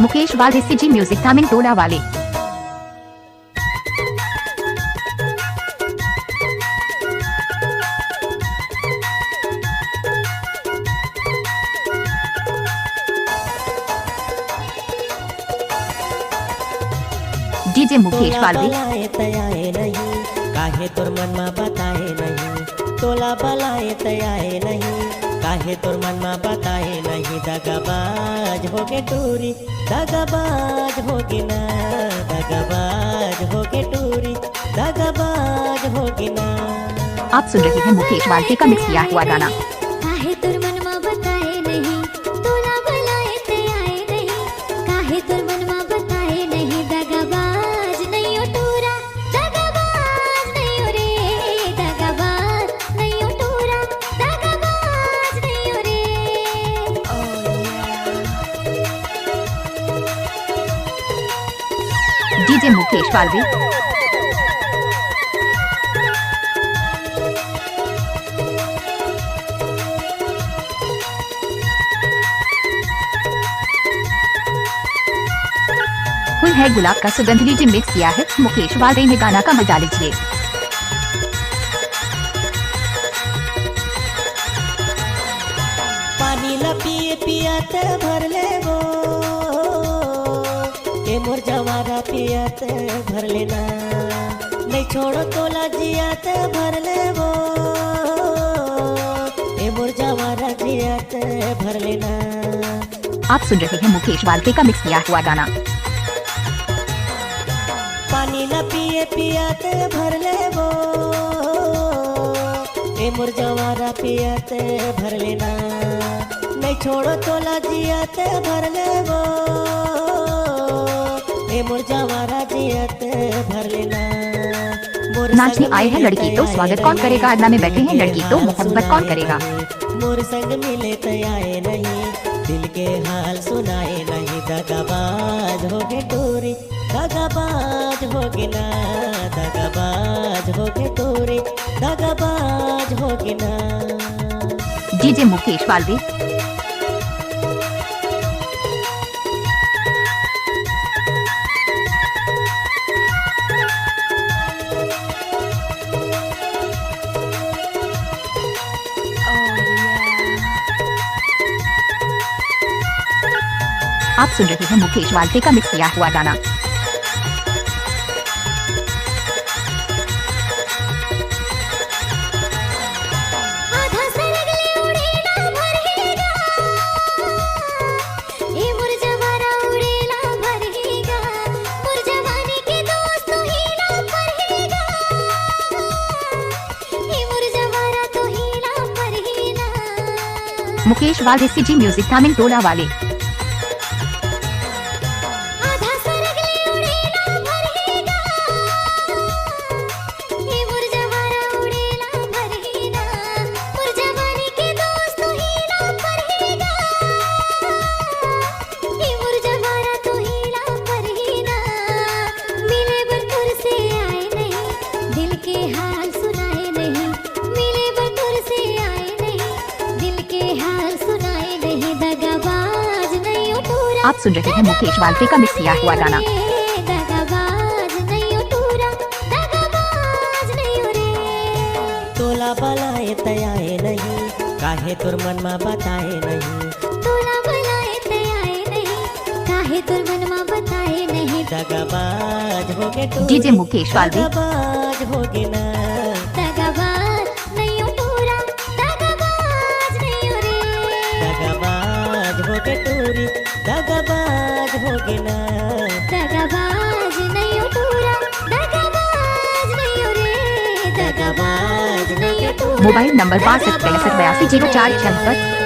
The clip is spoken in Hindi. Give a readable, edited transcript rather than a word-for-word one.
मुकेश वाले सीजी म्यूजिक तामिन टोला वाले। डीजे मुकेश वाले। तयाए नहीं काहे तोर मन में बताए नहीं, तोला बलाए तयाए नहीं काहे तोर मन में बताए नहीं। दगाबाज होके टूरी, दगाबाज होगी ना, दगाबाज होके टूरी, दगाबाज होगी ना। आप सुन रहे हैं मुकेश वाले का मिक्स किया हुआ गाना। काहे तोर मन में बताए नहीं, तोला बलाए तयाए नहीं काहे तोर मन में बताए नहीं। दगाबाज नहीं ओ टूरा, दगाबाज नहीं ओ रे, दगाबाज नहीं ओ टूरा, दगाबाज नहीं ओ रे। डीजे मुकेश वाले। फुल है गुलाब का सुगंध लीजिए मिक्स किया है मुकेश वाले ने, गाना का मजा लीजिए। पानी ला पिए पियात भर ले वो, ए मोर जवारा पियात भर लेना, नहीं छोड़ो तोला जियात भर ले वो, ए मोर जवारा जियात भर लेना। आप सुन रहे हैं मुकेश वाले का मिक्स किया हुआ गाना। पानी ला पिए पियात भर ले वो, ए मोर जवारा पियात भर लेना, नहीं छोड़ो तोला जियात भर ले वो, ए मोर जवारा जियात भर लेना। नाचने आए हैं लड़की तो स्वागत कौन करेगा, अदना में बैठे हैं लड़की तो मोहब्बत कौन करेगा। मोर संग मिले तयाए नहीं, दिल के हाल सुनाए नहीं। दगाबाज होके टूरी, दगाबाज होगी ना, दगाबाज होके टूरी, दगाबाज होगी ना। डीजे मुकेश वाले। आप सुन रहे हैं मुकेश वाले का मिक्स किया हुआ गाना। आधा सरगले उड़ेला भरहेगा, ए मोर जवारा उड़ेला भरहेगा, मोर जवानी के दोस्त तो हीला परहेगा, ए मोर जवारा तो हीला परहेगा। मुकेश वाले सीजी म्यूजिक तामिन टोला वाले। आधा सरगले उड़ेला भरहेगा, ए मोर जवारा उड़ेला भरहेगा, मोर जवानी के दोस्त तो हीला परहेगा, ए मोर जवारा तो हीला परहेगा। मिले बतुर से आए नहीं, दिल के हाल सुनाए नहीं, मिले बतुर से आए नहीं, दिल के हाल सुनाए नहीं। दगाबाज नहीं ओ टूरा, आप सुन रहे हैं मुकेश वाले का मिक्स किया हुआ गाना। दगाबाज नहीं ओ टूरा, दगाबाज नहीं ओ रे। तोला बलाए तयाए नहीं काहे तोर मन में बताए नहीं, तोला बलाए तयाए नहीं काहे तोर मन में बताए नहीं। दगाबाज होके टूरी, डीजे मुकेश वाले। दगाबाज होगी ना, दगाबाज नहीं ओ टूरा, दगाबाज नहीं ओ रे। दगाबाज होके टूरी, दगाबाज होगी ना। दगाबाज नहीं ओ टूरा, दगाबाज नहीं ओ रे, दगाबाज नहीं ओ टूरा। Mobile number 62 62 82 04 76।